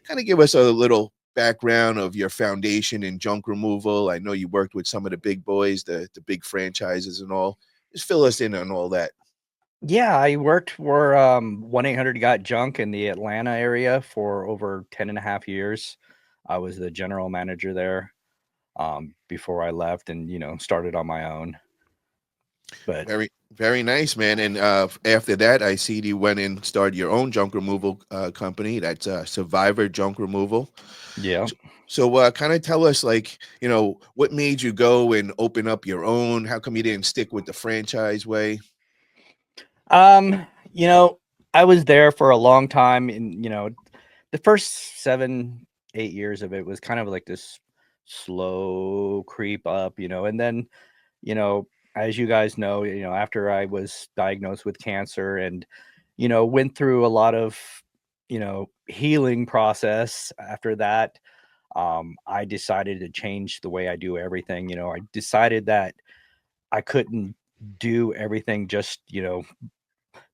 kind of give us a little background of your foundation in junk removal. I know you worked with some of the big boys, the big franchises and all. Just fill us in on all that. Yeah, I worked for 1-800 Got Junk in the Atlanta area for over 10 and a half years. I was the general manager there before I left and, started on my own. But Very, very nice, man. And after that, I see you went and started your own junk removal company. That's Survivor Junk Removal. yeah. So, kind of tell us, like, what made you go and open up your own? How come you didn't stick with the franchise way? Um, you know, I was there for a long time and, the first 7, 8 years of it was kind of like this slow creep up, and then, you know, as you guys know, after I was diagnosed with cancer and, went through a lot of, healing process after that, I decided to change the way I do everything. I decided that I couldn't do everything just,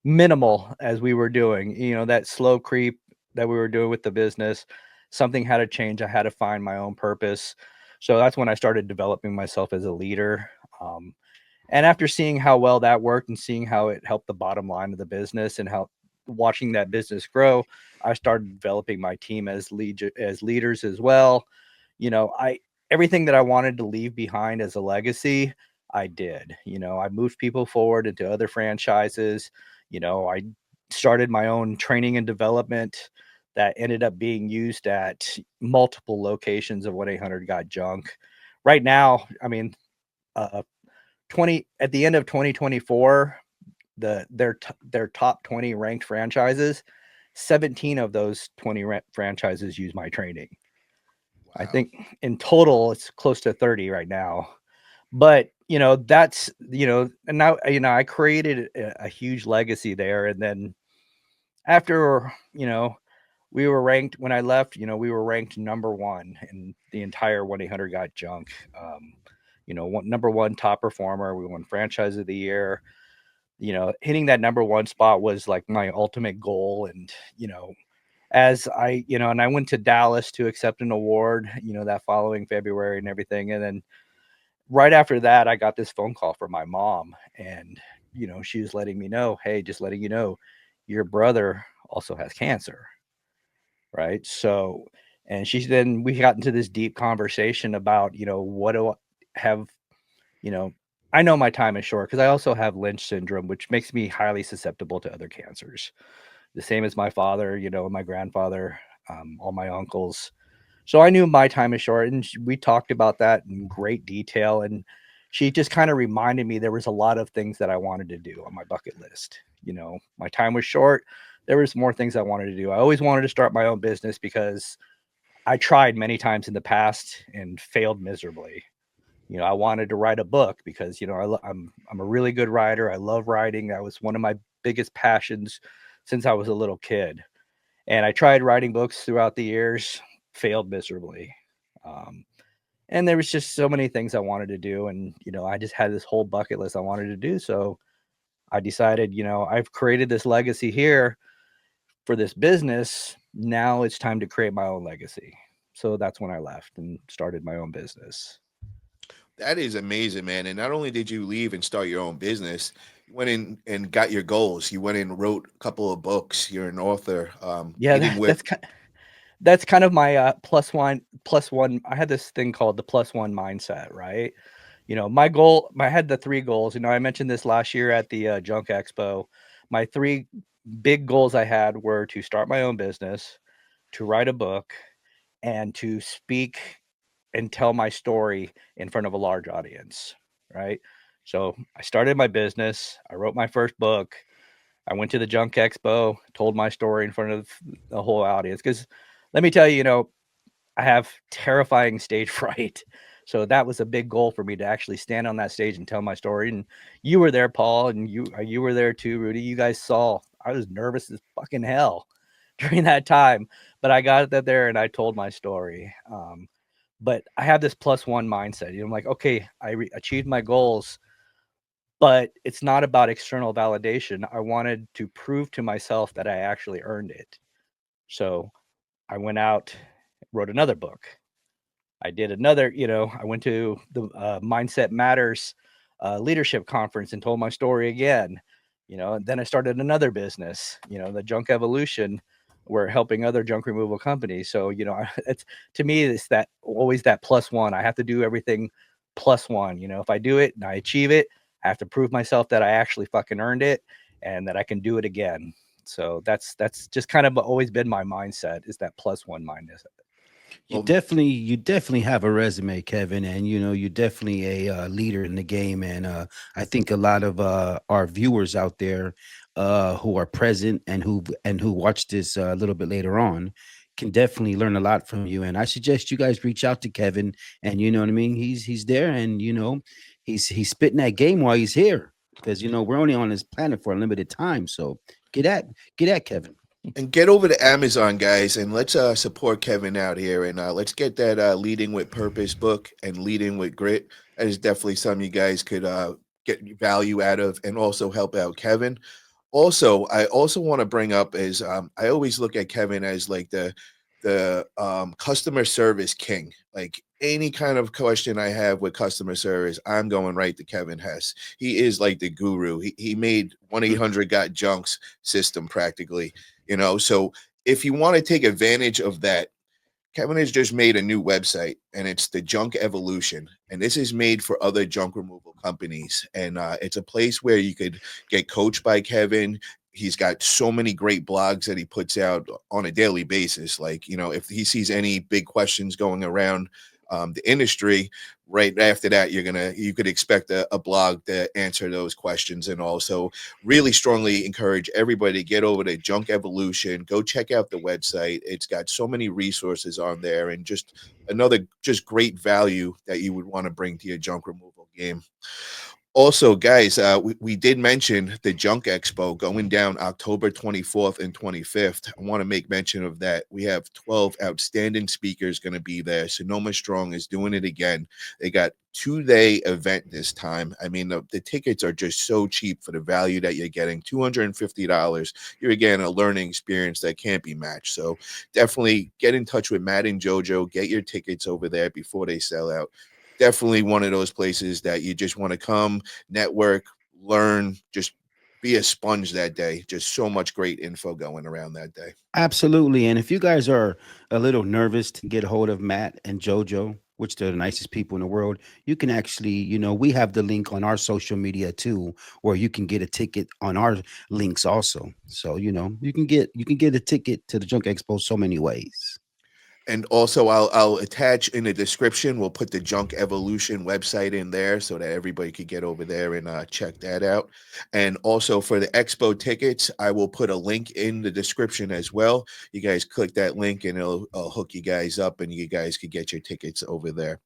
minimal as we were doing, that slow creep that we were doing with the business. Something had to change. I had to find my own purpose. So that's when I started developing myself as a leader. And after seeing how well that worked and seeing how it helped the bottom line of the business and how watching that business grow, I started developing my team as leaders as well. I everything that I wanted to leave behind as a legacy, I did. I moved people forward into other franchises. I started my own training and development that ended up being used at multiple locations of 1-800 Got Junk. Right now, I mean, uh, 20 at the end of 2024, their top 20 ranked franchises, 17 of those 20 franchises use my training. I Wow. think in total it's close to 30 right now. But, that's, and now, I created a huge legacy there. And then after, we were ranked when I left, we were ranked number one in the entire 1-800 Got Junk. Number one top performer. We won franchise of the year. Hitting that number one spot was like my ultimate goal. And, as and I went to Dallas to accept an award, that following February and everything. And then right after that, I got this phone call from my mom. And, she was letting me know, hey, just letting you know, your brother also has cancer. Right. So, and we got into this deep conversation about, what do I have, you know, I know my time is short because I also have Lynch syndrome, which makes me highly susceptible to other cancers. The same as my father, my grandfather, all my uncles. So I knew my time is short, and we talked about that in great detail. And she just kind of reminded me there was a lot of things that I wanted to do on my bucket list. My time was short. There was more things I wanted to do. I always wanted to start my own business because I tried many times in the past and failed miserably. I wanted to write a book because I'm a really good writer. I love writing. That was one of my biggest passions since I was a little kid. And I tried writing books throughout the years, failed miserably. Um, and there was just so many things I wanted to do, and I just had this whole bucket list I wanted to do. So I decided, I've created this legacy here for this business. Now it's time to create my own legacy. So that's when I left and started my own business. That is amazing, man. And not only did you leave and start your own business, you went in and got your goals. You went and wrote a couple of books. You're an author, Yeah, hitting with. that's kind of my plus one. I had this thing called the plus one mindset, right? My goal, I had the three goals. I mentioned this last year at the Junk Expo. My three big goals I had were to start my own business, to write a book, and to speak and tell my story in front of a large audience, right? So I started my business. I wrote my first book. I went to the Junk Expo, told my story in front of the whole audience. Because let me tell you, I have terrifying stage fright. So that was a big goal for me to actually stand on that stage and tell my story. And you were there, Paul, and you were there too, Rudy. You guys saw I was nervous as fucking hell during that time, but I got there and I told my story. But I have this plus one mindset. I'm like, okay, I achieved my goals, but it's not about external validation. I wanted to prove to myself that I actually earned it. So I went out, wrote another book. I did another, I went to the Mindset Matters leadership conference and told my story again, and then I started another business, the Junk Evolution. We're helping other junk removal companies. So, it's, to me, it's that always that plus one. I have to do everything plus one. If I do it and I achieve it, I have to prove myself that I actually fucking earned it and that I can do it again. So that's just kind of always been my mindset, is that plus one mindset. Well, You definitely have a resume, Kevin, and you're definitely a leader in the game. And I think a lot of our viewers out there who are present and who watch this a little bit later on can definitely learn a lot from you. And I suggest you guys reach out to Kevin. And you know what I mean. He's there, and he's spitting that game while he's here, because we're only on this planet for a limited time. So get at Kevin. and get over to Amazon, guys, and let's support Kevin out here, and let's get that Leading with Purpose book and Leading with Grit. That is definitely something you guys could get value out of, and also help out Kevin. Also, I also want to bring up is I always look at Kevin as like the customer service king. Like any kind of question I have with customer service, I'm going right to Kevin Hess. He is like the guru. He made 1-800 got junks system practically, So if you want to take advantage of that, Kevin has just made a new website, and it's the Junk Evolution, and this is made for other junk removal companies. And it's a place where you could get coached by Kevin. He's got so many great blogs that he puts out on a daily basis. Like, if he sees any big questions going around the industry, right after that, you could expect a blog to answer those questions. And also really strongly encourage everybody to get over to Junk Evolution. Go check out the website. It's got so many resources on there, and just another just great value that you would want to bring to your junk removal game. Also, guys, we did mention the Junk Expo going down October 24th and 25th. I want to make mention of that. We have 12 outstanding speakers going to be there. Sonoma Strong is doing it again. They got 2-day event this time. I mean, the tickets are just so cheap for the value that you're getting. $250. You're getting a learning experience that can't be matched. So definitely get in touch with Matt and JoJo. Get your tickets over there before they sell out. Definitely one of those places that you just want to come, network, learn, just be a sponge that day. Just so much great info going around that day. Absolutely. And if you guys are a little nervous to get a hold of Matt and JoJo, which they're the nicest people in the world, you can actually, we have the link on our social media too, where you can get a ticket on our links also. So, you can get a ticket to the Junk Expo so many ways. And also, I'll attach in the description. We'll put the Junk Evolution website in there so that everybody could get over there and check that out. And also for the expo tickets, I will put a link in the description as well. You guys click that link, and it'll hook you guys up, and you guys could get your tickets over there.